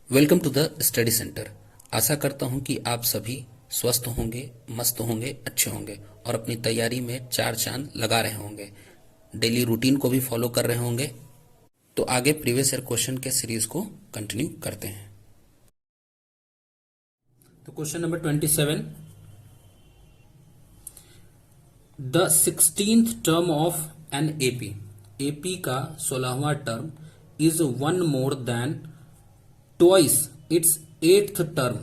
Welcome to the study centre. आशा करता हूं कि आप सभी स्वस्थ होंगे, मस्त होंगे, अच्छे होंगे और अपनी तैयारी में चार चांद लगा रहे होंगे। डेली रूटीन को भी फॉलो कर रहे होंगे। तो आगे प्रीवियस ईयर क्वेश्चन के सीरीज को कंटिन्यू करते हैं। तो question number 27, the 16th term of an AP, AP का 16वां term is one more than twice its 8th term,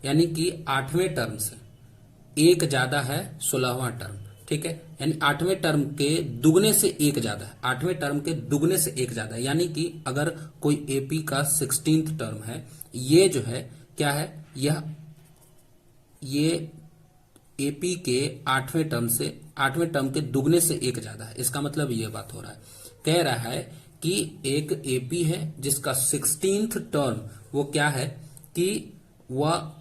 यानी कि 8वें टर्म से एक ज्यादा है 16वां टर्म। ठीक है, यानी 8वें टर्म के दुगने से एक ज्यादा है, 8वें टर्म के दुगने से एक ज्यादा है। यानी कि अगर कोई एपी का 16th टर्म है, ये जो है क्या है, ये एपी के 8वें टर्म से 8वें टर्म के दुगने से एक ज्यादा है। इसका मतलब ये बात हो रहा है, कह रहा है कि एक एपी है जिसका 16th टर्म वो क्या है कि वह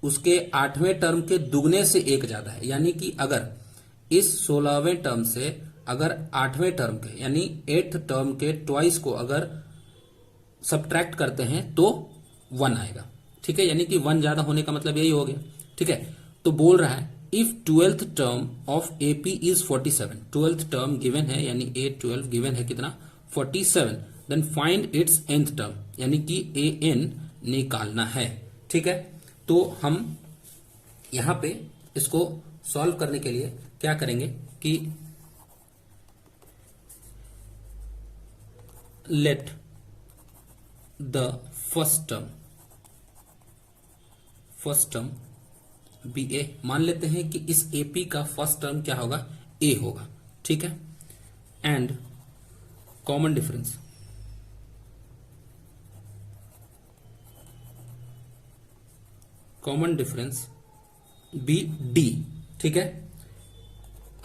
उसके 8वें टर्म के दुगने से एक ज्यादा है। यानी कि अगर इस 16वें टर्म से अगर 8वें टर्म के यानी 8th टर्म के ट्वाइस को अगर सब्ट्रैक्ट करते हैं तो 1 आएगा। ठीक है, यानी कि 1 ज्यादा होने का मतलब यही हो गया। ठीक है, तो बोल रहा है if 12th term of AP is 47, 12th term given है यानी 8 12 गिवन है कितना 47, then find its nth term, यानी कि ए एन निकालना है। ठीक है, तो हम यहां पे इसको सॉल्व करने के लिए क्या करेंगे कि let the first term be a, मान लेते हैं कि इस एपी का फर्स्ट टर्म क्या होगा, ए होगा। ठीक है, and common difference be D. ठीक है,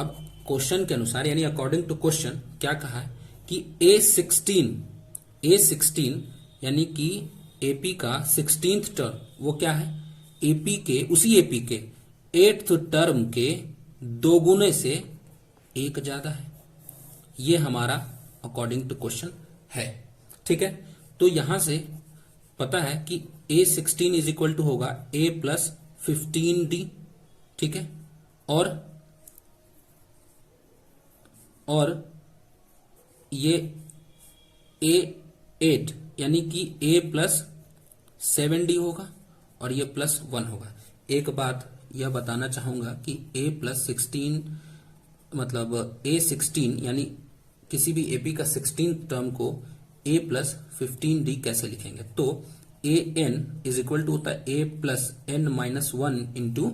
अब क्वेश्चन के अनुसार यानी अकॉर्डिंग टू क्वेश्चन क्या कहा है कि ए16 यानी कि एपी का 16th टर्म वो क्या है, उसी एपी के 8th टर्म के दोगुने से एक ज्यादा है। ये हमारा अकॉर्डिंग टू क्वेश्चन है। ठीक है, तो यहां से पता है कि A16 इज इक्वल टू होगा A प्लस 15D। ठीक है, और ये A8 यानी कि A प्लस 7D होगा और ये प्लस 1 होगा। एक बात यह बताना चाहूंगा कि A प्लस 16 मतलब A16 यानी किसी भी एपी का 16th टर्म को A प्लस 15D कैसे लिखेंगे, तो A N is equal to होता है A plus N minus 1 into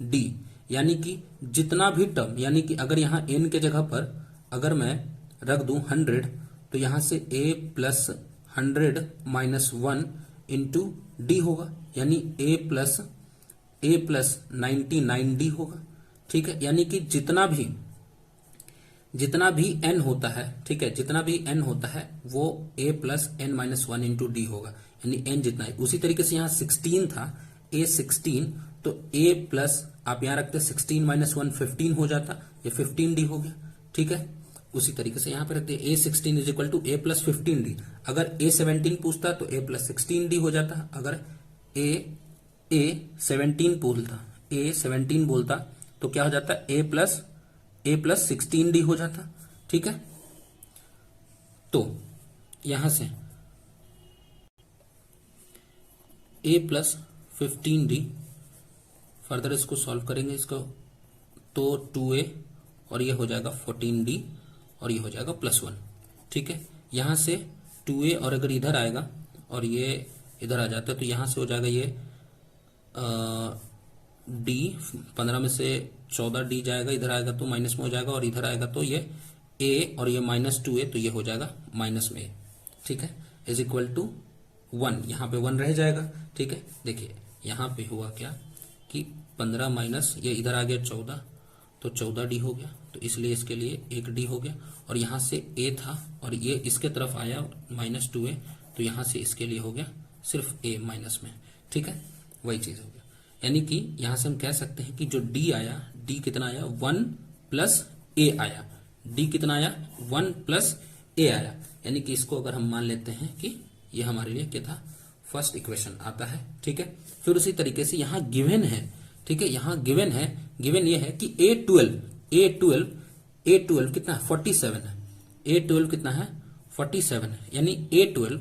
D. यानी कि जितना भी टर्म, यानी कि अगर यहां n के जगह पर अगर मैं रख दूं 100, तो यहां से A plus 100 minus 1 into D होगा, यानी A प्लस 99D होगा। ठीक है, यानी कि जितना भी n होता है, ठीक है, जितना भी n होता है वो A plus N minus 1 into D होगा, यानी n जितना है। उसी तरीके से यहाँ 16 था A16, तो A प्लस आप यहाँ रखते 16 माइनस 1 15 हो जाता, ये 15D हो गया। ठीक है, उसी तरीके से यहाँ पे रखते A16 is equal to A plus 15D। अगर A17 पूछता तो A प्लस 16D हो जाता। अगर A17 बोलता तो क्या हो जाता, A प्लस 16D हो जाता। ठीक है, तो यहां से A प्लस 15D, फर्दर इसको सॉल्व करेंगे इसको, तो 2A और ये हो जाएगा 14D और ये हो जाएगा प्लस 1। ठीक है, यहां से 2A और अगर इधर आएगा और ये इधर आ जाता है तो यहां से हो जाएगा ये डी, 15 में से 14D जाएगा, इधर आएगा तो माइनस में हो जाएगा और इधर आएगा तो ये A और ये माइनस 2A, तो ये हो जाएगा माइनस में A। ठीक है, इज इक्वल टू 1, यहाँ पे 1 रह जाएगा। ठीक है, देखिए यहाँ पे हुआ क्या कि 15 माइनस ये इधर आ गया 14, तो 14D हो गया, तो इसलिए इसके लिए 1D हो गया। और यहाँ से A था और ये इसके तरफ आया माइनस 2A, तो यहाँ से इसके लिए हो गया सिर्फ A माइनस में। ठीक है, वही चीज हो गया। यानी कि यहां से हम कह सकते हैं कि जो D आया, D कितना आया 1 प्लस A आया, D कितना आया 1 प्लस A आया। यानी कि इसको अगर हम मान लेते हैं कि ये हमारे लिए क्या था फर्स्ट इक्वेशन आता है। ठीक है, फिर उसी तरीके से यहां गिवन है। ठीक है, यहां गिवन है, गिवन ये है कि A12 कितना है 47 है। A12 कितना है 47 है, यानी A12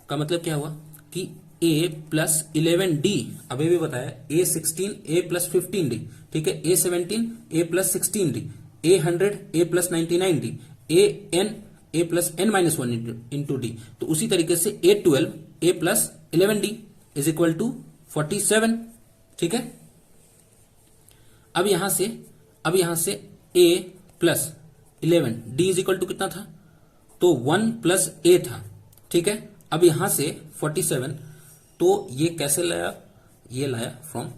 का मतलब क्या हुआ कि A प्लस 11D, अभी भी बताया A16 A प्लस 15D। ठीक है, A17 A plus 16D, A100 A plus 99D, A plus n minus 1 into D. तो उसी तरीके से A12 A plus 11D is equal to 47। ठीक है, अब यहां से A plus 11D is equal to कितना था, तो 1 प्लस A था। ठीक है, अब यहां से 47, तो ये कैसे लाया, ये लाया फ्रॉम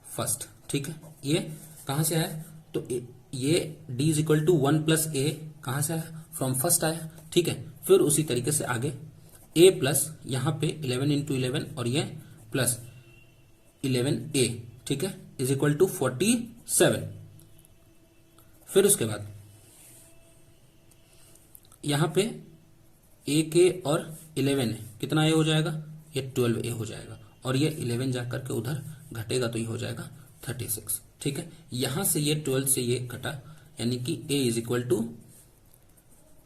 फर्स्ट। ठीक है, ये कहां से आया, तो ये D is equal to 1 plus A कहां से आया, फ्रॉम फर्स्ट आया। ठीक है, फिर उसी तरीके से आगे A प्लस यहां पे 11 इंटू 11 और ये प्लस 11A। ठीक है, इज इक्वल टू 47। फिर उसके बाद यहां पे A के और 11 है, कितना A हो जाएगा, ये 12A हो जाएगा, और ये 11 जाकर के उधर घटेगा तो ये हो जाएगा 36। ठीक है, यहां से ये 12 से ये घटा, यानी कि A इज इक्वल टू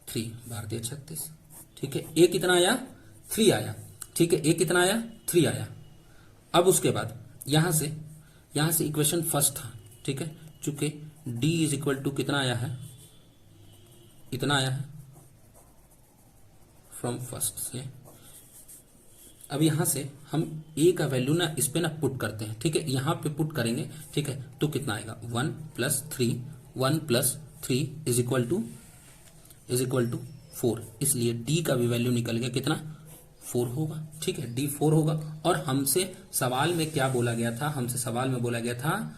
3 भारतीय 36। ठीक है, A कितना आया 3 आया। ठीक है, A कितना आया 3 आया। अब उसके बाद यहां से इक्वेशन फर्स्ट था। ठीक है, चूंकि D इज इक्वल टू कितना आया है, इतना आया है फ्रॉम फर्स्ट से। अब यहां से हम A का वैल्यू ना इस पे ना पुट करते हैं। ठीक है, यहां पे पुट करेंगे। ठीक है, तो कितना आएगा 1 प्लस 3 इज इक्वल टू 4। इसलिए D का भी वैल्यू निकल गया, कितना 4 होगा। ठीक है, D 4 होगा। और हमसे सवाल में क्या बोला गया था, हमसे सवाल में बोला गया था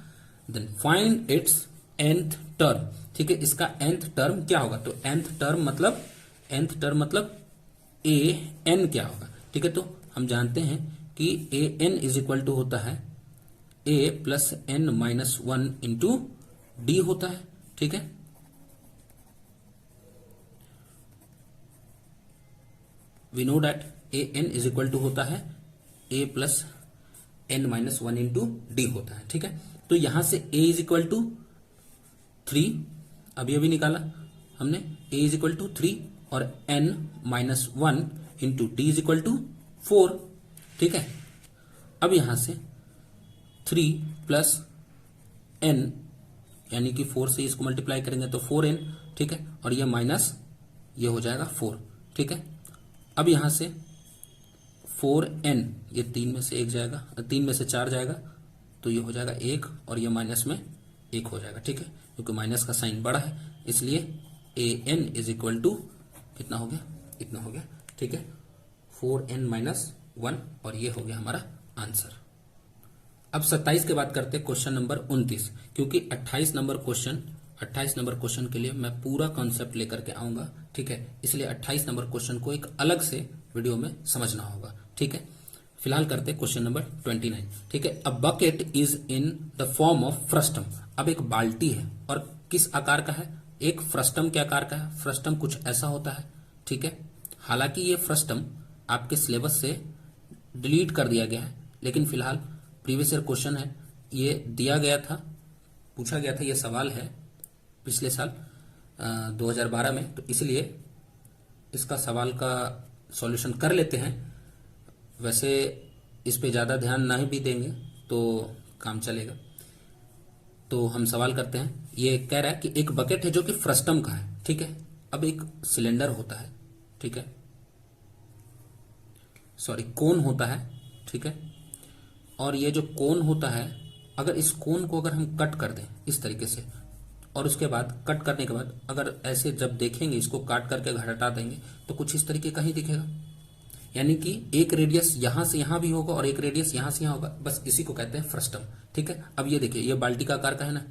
then find its nth term. ठीक है, इसका nth टर्म क्या होगा, तो nth टर्म मतलब a n क्या होगा। ठीक है, तो हम जानते हैं कि a n is equal to होता है a plus n minus 1 into D होता है। ठीक है, we know that a n is equal to होता है a plus n minus 1 into D होता है। ठीक है, तो यहां से a इज इक्वल टू 3 अभी निकाला हमने, a इज इक्वल टू 3 और n minus 1 into D is equal to 4। ठीक है, अब यहां से 3 प्लस n यानी कि 4 से इसको मल्टीप्लाई करेंगे तो 4n। ठीक है, और ये माइनस ये हो जाएगा 4। ठीक है, अब यहां से 4n, ये 3 में से 1 जाएगा, 3 में से 4 जाएगा, तो ये हो जाएगा 1 और ये माइनस में 1 हो जाएगा। ठीक है, क्योंकि माइनस का साइन बड़ा है, इसलिए an इज इक्वल टू कितना हो गया, इतना हो गया। ठीक है, 4n माइनस 1 और ये हो गया हमारा आंसर। अब 27 के बाद करते क्वेश्चन नंबर 29, क्योंकि 28 नंबर क्वेश्चन के लिए मैं पूरा कॉन्सेप्ट लेकर के आऊंगा। ठीक है, इसलिए 28 नंबर क्वेश्चन को एक अलग से वीडियो में समझना होगा। ठीक है, फिलहाल करते क्वेश्चन नंबर 29। ठीक है, अ bucket is in the form of frustum. अब एक बाल्टी है और किस आकार का है, एक फ्रस्टम के आकार का है। फ्रस्टम कुछ ऐसा होता है। ठीक है, हालांकि ये फ्रस्टम आपके सिलेबस से डिलीट कर दिया गया है, लेकिन फिलहाल प्रीवियस ईयर क्वेश्चन है, ये दिया गया था, पूछा गया था, ये सवाल है पिछले साल 2012 में, तो इसलिए इसका सवाल का सॉल्यूशन कर लेते हैं। वैसे इस पे ज्यादा ध्यान नहीं भी देंगे तो काम चलेगा। तो हम सवाल करते हैं, ये कह रहा है कि एक बकेट है जो कि फ्रस्टम का है। ठीक है, अब एक सिलेंडर होता है। ठीक है, सॉरी कोन होता है। ठीक है, और ये जो कोन होता है, अगर इस कोन को अगर हम कट कर दें इस तरीके से, और उसके बाद कट करने के बाद अगर ऐसे जब देखेंगे, इसको काट करके हटा देंगे तो कुछ इस तरीके का ही दिखेगा। यानी कि एक रेडियस यहां से यहां भी होगा और एक रेडियस यहां से यहां होगा, बस इसी को कहते हैं फ्रस्टम। ठीक है, अब ये देखिए, ये बाल्टी का आकार का है ना,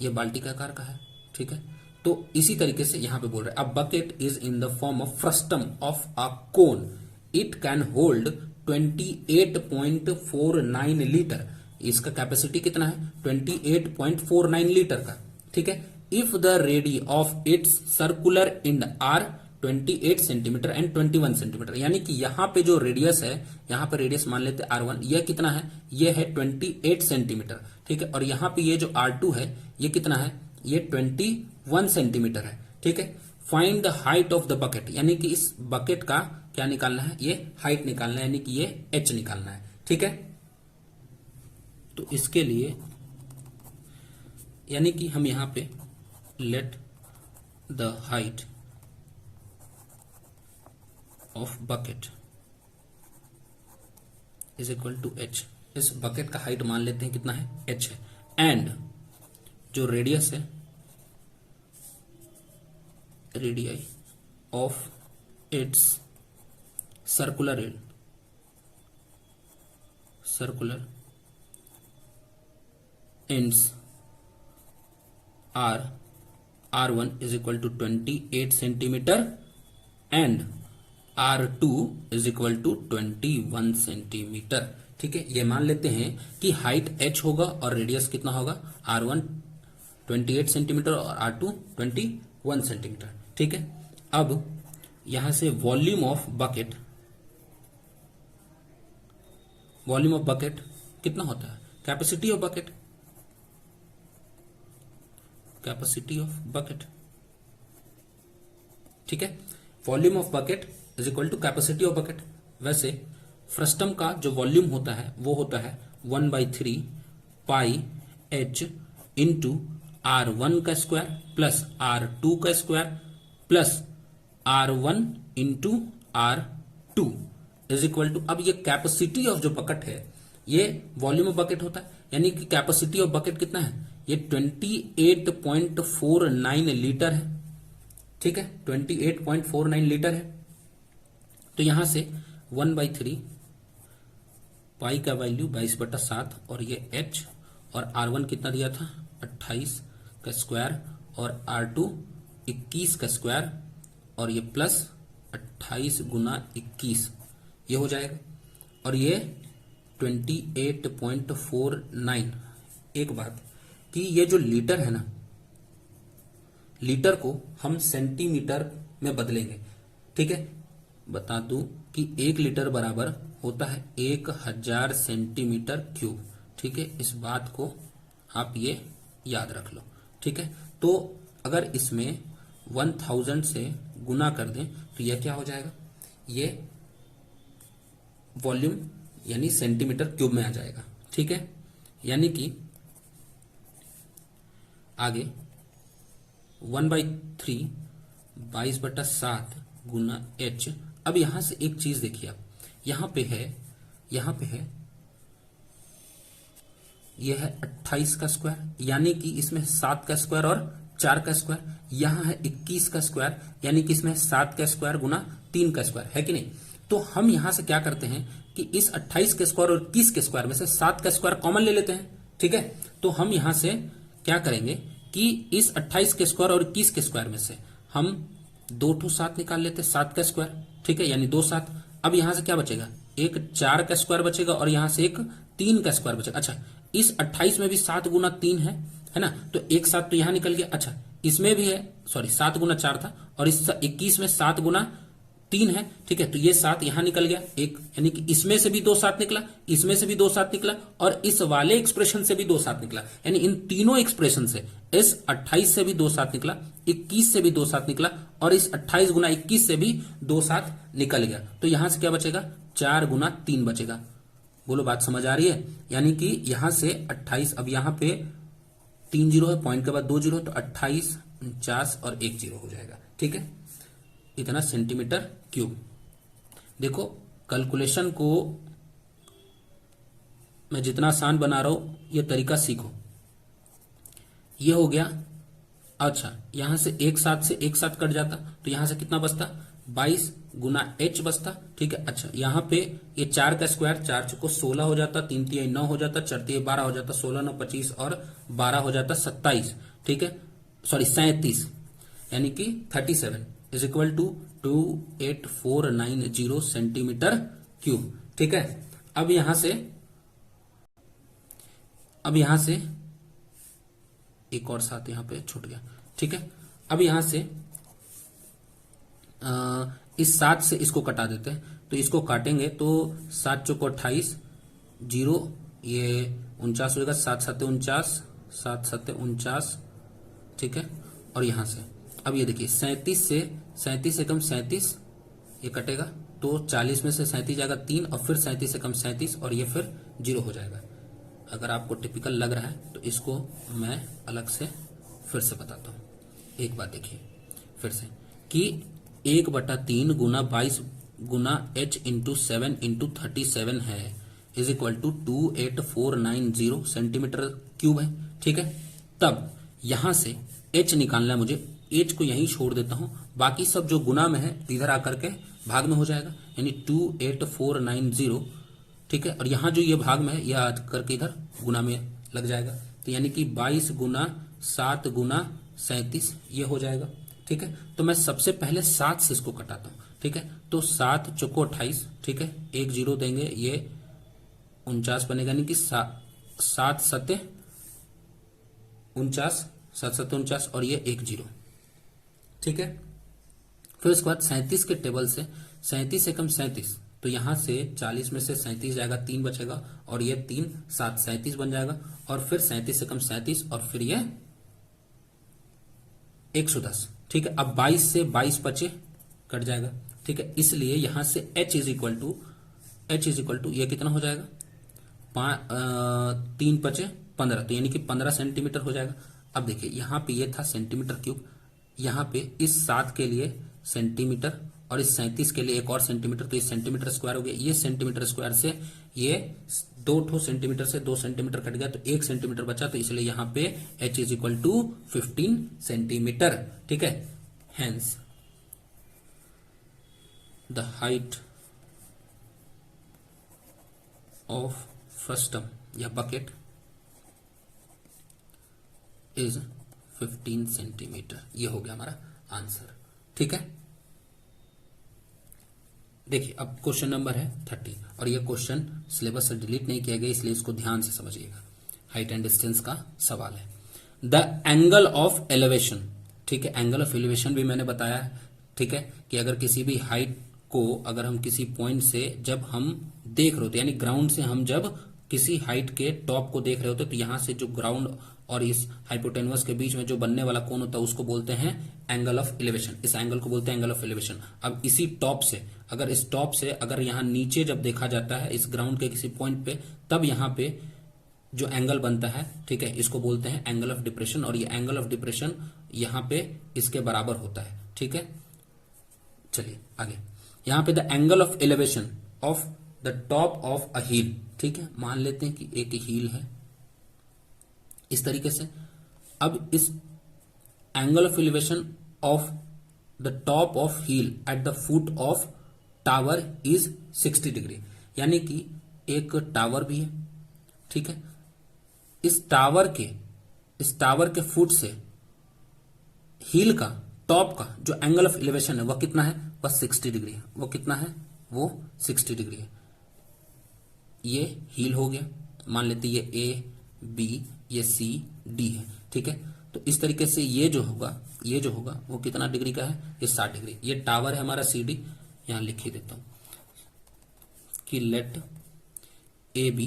ये बाल्टी का आकार का है। ठीक है, तो इसी तरीके से यहां पे बोल रहे हैं, a bucket is in the form of frustum of a cone, it can hold 28.49 litre. इसका कैपेसिटी कितना है, 28.49 लीटर का। ठीक है, if the radii of its circular end are 28 centimetre and 21 centimetre, यानी कि यहाँ पे जो रेडियस है, यहाँ पे रेडियस मान लेते R1, यह कितना है, ये है 28 सेंटीमीटर, ठीक है। और यहाँ पे ये जो R2 है ये कितना है, ये 21 सेंटीमीटर है, ठीक है। Find the height of the bucket, यानी कि इस बकेट का क्या निकालना है, ये हाइट निकालना है, यानी कि ये h निकालना है, ठीक है। तो इसके लिए यानी कि हम यहां पे let the height of bucket is equal to h, इस बकेट का हाइट मान लेते हैं कितना है, h है, एंड जो रेडियस है, radii of its circular ends are R1 is equal to 28 centimetre and R2 is equal to 21 centimetre, ठीक है। ये मान लेते हैं कि हाइट h होगा और रेडियस कितना होगा, R1 28 सेंटीमीटर और R2 21 सेंटीमीटर, ठीक है। अब यहां से वॉल्यूम ऑफ बकेट कितना होता है, कैपेसिटी ऑफ बकेट, ठीक है। Volume of bucket is equal to capacity of bucket. वैसे फ्रस्टम का जो वॉल्यूम होता है वो होता है 1/3 पाई h इंटू R1 का स्क्वायर प्लस R2 का square plus R1 into R2 is equal to, अब ये कैपेसिटी ऑफ जो बकेट है ये वॉल्यूम ऑफ बकेट होता है, यानी कि कैपेसिटी ऑफ बकेट कितना है, ये 28.49 लीटर है, ठीक है, 28.49 लीटर है। तो यहां से 1/3 पाई का वैल्यू 22/7 और ये h और R1 कितना दिया था 28 का स्क्वायर और R2 21 का स्क्वायर और ये प्लस 28 गुना 21 ये हो जाएगा और ये 28.49। एक बात कि ये जो लीटर है ना, लीटर को हम सेंटीमीटर में बदलेंगे, ठीक है। बता दूं कि 1 लीटर बराबर होता है 1000 सेंटीमीटर क्यूब, ठीक है। इस बात को आप ये याद रख लो, ठीक है। तो अगर इसमें 1000 से गुना कर दें तो यह क्या हो जाएगा, ये वॉल्यूम यानी सेंटीमीटर क्यूब में आ जाएगा, ठीक है। यानी कि आगे 1/3 22/7 गुना h। अब यहां से एक चीज देखिए आप, यहां पे है यह है 28 का स्क्वायर, यानी कि इसमें 7 का स्क्वायर और 4 का स्क्वायर, यहां है 21 का स्क्वायर, यानी कि इसमें 7 का स्क्वायर गुना 3 का स्क्वायर है कि नहीं। तो हम यहां से क्या करते हैं कि इस 28 के स्क्वायर और 21 के स्क्वायर में से 7 का स्क्वायर कॉमन ले लेते हैं, ठीक है। तो हम यहां से क्या करेंगे कि इस 28 के स्क्वायर और 21 के स्क्वायर में से हम 2 7 निकाल लेते हैं, 7 का स्क्वायर, ठीक है, यानी 2 7। अब यहां से क्या बचेगा, एक 4 का स्क्वायर बचेगा और यहां से एक 3 का स्क्वायर बचेगा। अच्छा, इस 28 में भी 7 गुना 3 है ना, तो एक 7 तो यहां निकल गया। अच्छा, इसमें भी है, सॉरी 7 गुना 4 था और इस 21 में 7 गुना 3 है, ठीक है। तो ये 7 यहां निकल गया एक, यानी कि इसमें से भी 2 7 निकला, इसमें से भी 2 7 निकला और इस वाले एक्सप्रेशन से भी 2 7 निकला, यानी इन तीनों एक्सप्रेशन से इस 28 से भी 2 7 निकला, 21 से भी 2 7 निकला और इस 28 गुना 21 से भी 2 7 निकल गया। तो यहां से क्या बचेगा, 4 गुना 3 बचेगा। बोलो बात समझ आ रही है। यानी कि यहां से 28, अब यहां पे 3 जीरो है, पॉइंट के बाद 2 जीरो, तो 28 49 और 1 जीरो हो जाएगा, ठीक है। इतना सेंटीमीटर क्यूब। देखो कैलकुलेशन को मैं जितना आसान बना रहा हूं ये तरीका सीखो। ये हो गया। अच्छा, यहां से एक साथ कट जाता तो यहां से कितना बचता, 22 गुना h बचता, ठीक है। अच्छा, यहां पे ये 4 का स्क्वायर, 4 चुको 16 हो जाता, 3 तिहाई 9 हो जाता, 4 तिहाई 12 हो जाता, 16 9 25 और 12 हो जाता 27, ठीक है, सॉरी 37, यानी कि 37 is equal to 28490 centimetre cube, ठीक है। अब यहां से एक और साथ यहां पे छूट गया, ठीक है। अब यहां से इस 7 से इसको कटा देते हैं, तो इसको काटेंगे तो 7 चौको 28, 0 ये 49 हो जाएगा, 7 7 49, 7 7 49, ठीक है। और यहां से अब ये देखिए 37 से कम 37 ये कटेगा, तो 40 में से 37 जाएगा 3, और फिर 37 से कम 37, और ये फिर 0 हो जाएगा। अगर आपको टिपिकल लग रहा है तो इसको मैं अलग से फिर से बताता हूँ। एक बात देखिए फिर से कि 1/3 गुना 22 गुना h इंटू 7 इंटू 37 है is equal to 28490 centimetre cube है, ठीक है। तब यहां से h निकालना है मुझे, h को यहीं छोड़ देता हूं, बाकी सब जो गुना में है इधर आकर के भाग में हो जाएगा, यानी 28490, ठीक है। और यहां जो ये भाग में है यह आ करके इधर गुना में लग जाएगा, तो यानी कि 22 गुना 7 गुना 37 ये हो जाएगा, ठीक है। तो मैं सबसे पहले 7 से इसको कटाता हूं, ठीक है। तो 7 चौको 28, ठीक है, 1 0 देंगे, ये 49 बनेगा, यानी कि 7 7 49, 7 7 49, और ये 1 0, ठीक है। फिर उसके बाद 37 के टेबल से 37 से कम 37, तो यहां से 40 में से 37 जाएगा, 3 बचेगा, और ये 3 7 37 बन जाएगा, और फिर 37 से कम 37, और फिर ये 110, ठीक है। अब 22 से 22 बचे कट जाएगा, ठीक है। इसलिए यहां से h इज इक्वल टू ये कितना हो जाएगा, 3 बचे 15, तो यानी कि 15 सेंटीमीटर हो जाएगा। अब देखिए यहां पे ये था सेंटीमीटर क्यूब, यहां पे इस 7 के लिए सेंटीमीटर, और इस 37 के लिए एक और सेंटीमीटर, तो ये सेंटीमीटर स्क्वायर हो गया। ये सेंटीमीटर स्क्वायर से ये 2 सेंटीमीटर से 2 सेंटीमीटर कट गया, तो 1 सेंटीमीटर बचा, तो इसलिए यहां पे h is equal to 15 centimetre, ठीक है। Hence the height of frustum या बकेट इज 15 सेंटीमीटर, ये हो गया हमारा आंसर, ठीक है। देखिए अब क्वेश्चन नंबर है 30, और ये क्वेश्चन सिलेबस से डिलीट नहीं किया गया, इसलिए इसको ध्यान से समझिएगा। हाइट एंड डिस्टेंस का सवाल है। द एंगल ऑफ एलिवेशन, ठीक है, एंगल ऑफ एलिवेशन भी मैंने बताया है, ठीक है, कि अगर किसी भी हाइट को अगर हम किसी पॉइंट से जब हम देख रहे होते, यानी ग्राउंड से हम जब किसी हाइट के टॉप को देख रहे होते, तो यहां से जो ग्राउंड और इस हाइपोटेनवस के बीच में जो बनने वाला कोण होता है उसको बोलते हैं एंगल ऑफ एलिवेशन। इस एंगल को बोलते हैं एंगल ऑफ एलिवेशन। अब इसी टॉप से अगर इस टॉप से अगर यहां नीचे जब देखा जाता है इस ग्राउंड के किसी पॉइंट पे, तब यहां पे जो एंगल बनता है, ठीक है, इसको बोलते हैं एंगल ऑफ डिप्रेशन, और ये एंगल ऑफ डिप्रेशन यहां पे इसके बराबर होता है, ठीक है। चलिए आगे, यहां पे the angle of elevation of the top of a hill, ठीक है, मान लेते हैं कि एक हिल है इस तरीके से। अब इस angle of elevation of the top of hill at the foot of tower is 60 degree, यानी कि एक टावर भी है, ठीक है। इस टावर के फुट से हिल का टॉप का जो एंगल ऑफ एलिवेशन है वह कितना है, वह 60 डिग्री है। वो कितना है, वो 60 डिग्री है। ये हिल हो गया, मान लेते ये ए बी ये सी डी है, ठीक है। तो इस तरीके से ये जो होगा वो कितना डिग्री का है, ये 60 डिग्री। ये टावर है हमारा सी डी, यहां लिख ही देता हूं कि let A B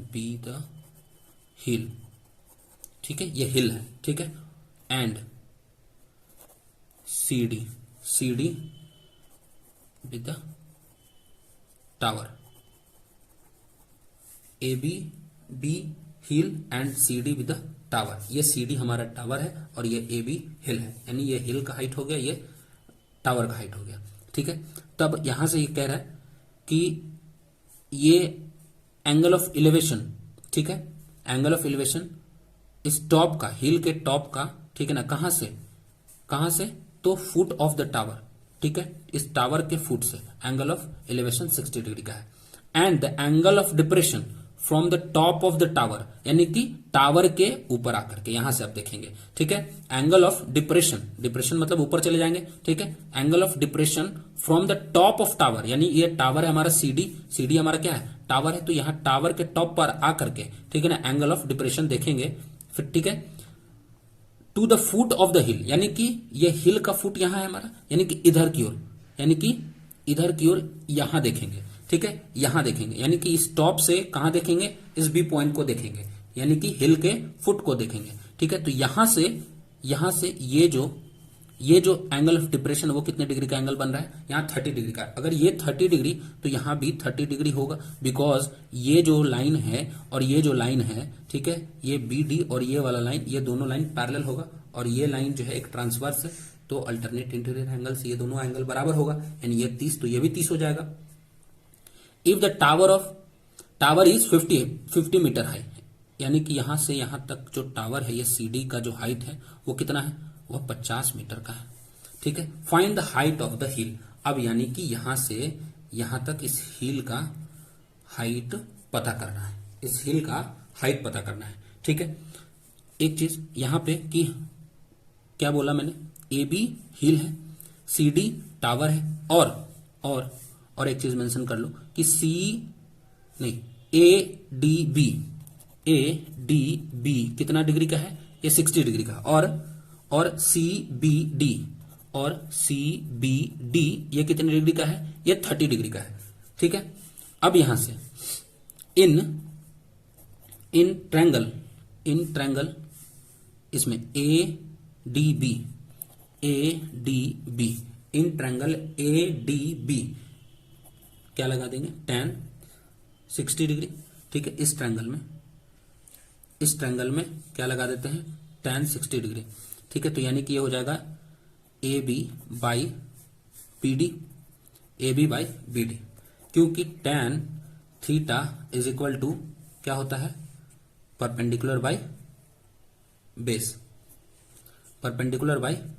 be the hill, ठीक है, ये हिल है, ठीक है। And C D with the tower, A B hill and C D with the tower. ये सी डी हमारा टावर है और ये ए बी हिल है, यानी ये हिल का हाइट हो गया, ये टावर का हाइट हो गया, ठीक है। तब यहां से ये कह रहा है कि ये एंगल ऑफ एलिवेशन, ठीक है, एंगल ऑफ एलिवेशन इस टॉप का, हिल के टॉप का, ठीक है ना, कहां से, तो फुट ऑफ द टावर, ठीक है, इस टावर के फुट से एंगल ऑफ एलिवेशन 60 डिग्री का है। And the angle of depression from the top of the tower, यानी कि टावर के ऊपर आकर के, यहां से आप देखेंगे, ठीक है, एंगल ऑफ डिप्रेशन मतलब ऊपर चले जाएंगे, ठीक है, angle of depression from the top of tower, यानी ये टावर है हमारा सीडी हमारा क्या है, टावर है। तो यहां टावर के टॉप पर आकर के, ठीक है ना, एंगल ऑफ डिप्रेशन देखेंगे फिर, ठीक है। To the foot of the hill, यानी कि ये हिल का फुट यहां है हमारा, यानी कि इधर की ओर, यानी कि इधर की ओर यहां देखेंगे, ठीक है, यहां देखेंगे, यानी कि इस टॉप से कहां देखेंगे, इस बी पॉइंट को देखेंगे, यानी कि हिल के फुट को देखेंगे, ठीक है। तो यहां से ये जो एंगल ऑफ डिप्रेशन वो कितने डिग्री का एंगल बन रहा है, यहाँ 30 डिग्री का। अगर ये 30 डिग्री तो यहाँ भी 30 डिग्री होगा, बिकॉज ये जो लाइन है और ये जो लाइन है, ठीक है, ये बी डी और ये वाला लाइन, ये दोनों लाइन पैरेलल होगा, और ये लाइन जो है एक ट्रांसवर्स है, तो अल्टरनेट इंटीरियर एंगल से ये दोनों एंगल बराबर होगा, यानी ये 30 तो ये भी 30 हो जाएगा। If the tower is 50 metre high, यानी कि यहां से यहां तक जो टावर है, ये सीडी का जो हाइट है वो कितना है, वह 50 मीटर का है, ठीक है। Find the height of the हिल, अब यानी कि यहां से यहां तक इस हिल का हाइट पता करना है, इस हिल का हाइट पता करना है, ठीक है। एक चीज यहां पे कि क्या बोला मैंने, ए बी हिल है, सी डी टावर है, और एक चीज मेंशन कर लो कि ए डी बी कितना डिग्री का है, ये 60 डिग्री का, और सी बी डी ये कितने डिग्री का है, ये 30 डिग्री का है, ठीक है। अब यहां से इन ट्रायंगल इसमें A D B in triangle A D B क्या लगा देंगे, tan 60 डिग्री, ठीक है। इस ट्रायंगल में क्या लगा देते हैं, tan 60 डिग्री, ठीक है। तो यानी कि ये हो जाएगा A B by B D, क्योंकि tan theta is equal to क्या होता है, परपेंडिकुलर बाई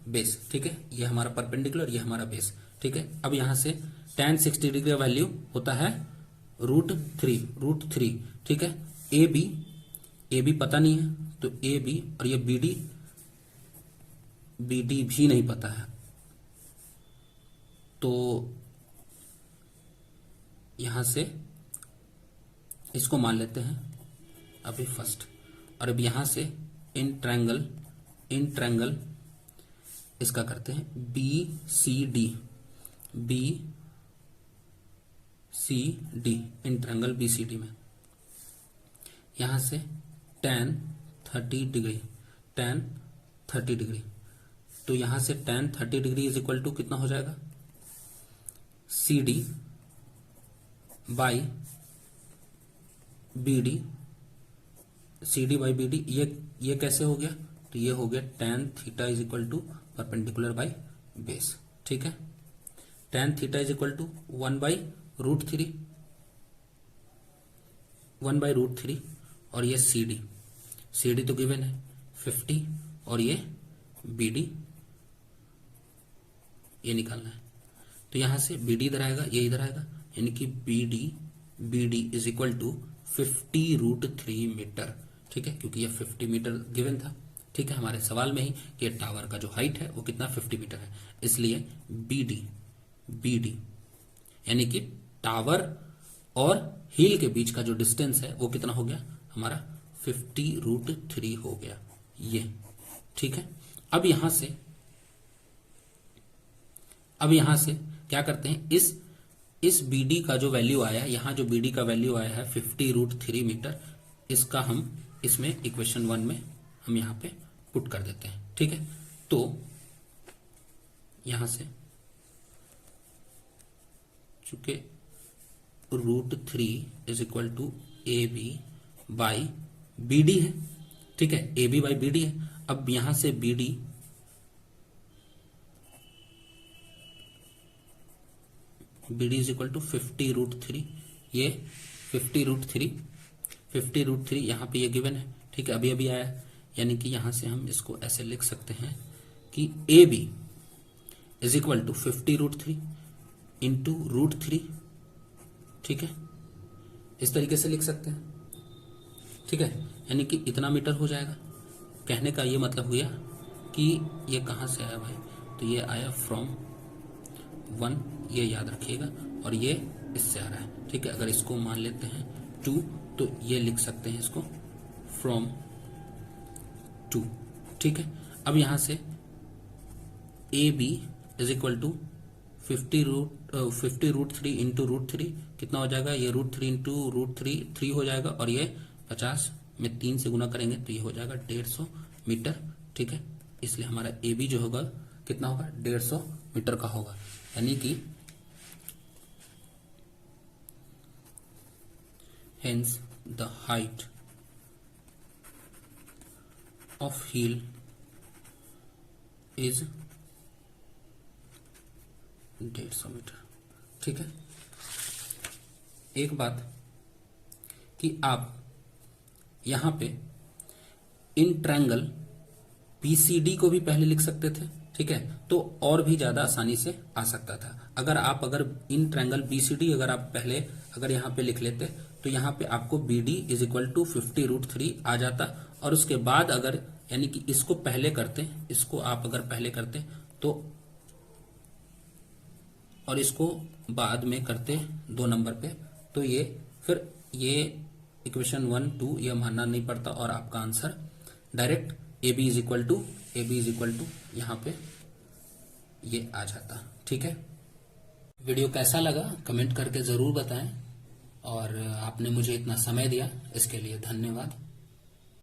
बेस, ठीक है। ये हमारा परपेंडिकुलर, ये हमारा बेस, ठीक है। अब यहां से tan 60 डिग्री का वैल्यू होता है √3, ठीक है। ए बी पता नहीं है, तो ए बी और ये बी डी भी नहीं पता है, तो यहां से इसको मान लेते हैं अभी फर्स्ट, और अब यहां से इन ट्रायंगल इसका करते हैं B C D, in triangle B C D में यहां से tan 30 डिग्री, तो यहां से tan 30 degree is equal to कितना हो जाएगा, C D by B D, ये कैसे हो गया, तो ये हो गया tan theta is equal to perpendicular by base, ठीक है। tan theta is equal to 1/√3, और ये सी डी तो गिवन है 50, और ये बी डी ये निकालना है, तो यहां से बी डी इधर आएगा, ये इधर आएगा, यानी कि B D is equal to 50√3 metre, ठीक है, क्योंकि ये 50 मीटर गिवन था, ठीक है, हमारे सवाल में ही कि टावर का जो हाइट है वो कितना 50 मीटर है, इसलिए बी डी यानी कि टावर और हिल के बीच का जो डिस्टेंस है वो कितना हो गया हमारा 50√3 हो गया, ये ठीक है। अब यहां से क्या करते हैं, इस BD का जो वैल्यू आया है, यहां जो BD का वैल्यू आया है 50√3 मीटर, इसका हम इसमें इक्वेशन 1 में हम यहां पे पुट कर देते हैं, ठीक है। तो यहां से चूंकि √3 is equal to AB by BD है, ठीक है, AB बाई BD है। अब यहां से BD इज इक्वल टू 50√3, ये 50√3 यहां पे ये गिवन है, ठीक है, अभी अभी आया, यानी कि यहां से हम इसको ऐसे लिख सकते हैं कि AB is equal to 50√3 into √3, ठीक है, इस तरीके से लिख सकते हैं, ठीक है, यानी कि इतना मीटर हो जाएगा। कहने का ये मतलब हुआ कि ये कहां से आया भाई, तो ये आया फ्रॉम 1, ये याद रखिएगा, और ये इससे आ रहा है, ठीक है। अगर इसको मान लेते हैं 2, तो ये लिख सकते हैं इसको फ्रॉम 2, ठीक है। अब यहां से A B is equal to 50 root three into root three कितना हो जाएगा, ये root three into root three 3 हो जाएगा, और ये 50 में 3 से गुना करेंगे तो ये हो जाएगा 150 मीटर। ठीक है, इसलिए हमारा ए बी जो होगा कितना होगा, 150 मीटर का होगा। यानी कि hence the height of hill is 150 metre. ठीक है, एक बात कि आप यहां पे इन ट्रायंगल बीसीडी को भी पहले लिख सकते थे। ठीक है, तो और भी ज्यादा आसानी से आ सकता था। अगर इन ट्रायंगल बीसीडी अगर यहां पे लिख लेते तो यहां पे आपको BD is equal to 50 root three आ जाता, और उसके बाद अगर यानी कि इसको पहले करते, इसको आप अगर पहले करते तो, और इसको बाद में करते 2 नंबर पे, तो ये फिर ये इक्वेशन 1 2 ये मानना नहीं पड़ता और आपका answer direct A B is equal to यहाँ पे ये आ जाता। ठीक है, वीडियो कैसा लगा कमेंट करके जरूर बताएं, और आपने मुझे इतना समय दिया इसके लिए धन्यवाद।